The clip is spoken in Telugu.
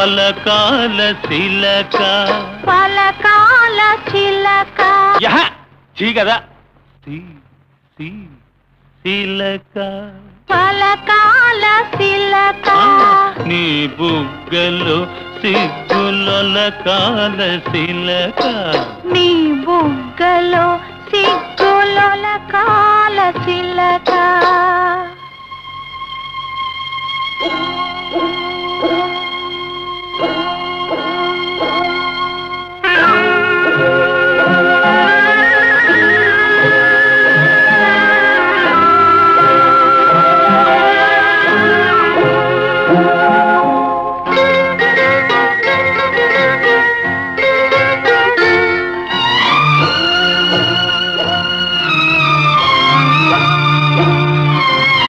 పలకాల శిలక పలకాల చిలక చీ కదా శిలక పలకాల శిలక నీ బుగ్గలో సిగ్గులొలకాల శిలక నీ బుగ్గలో సిగ్గులొలకాల చిలక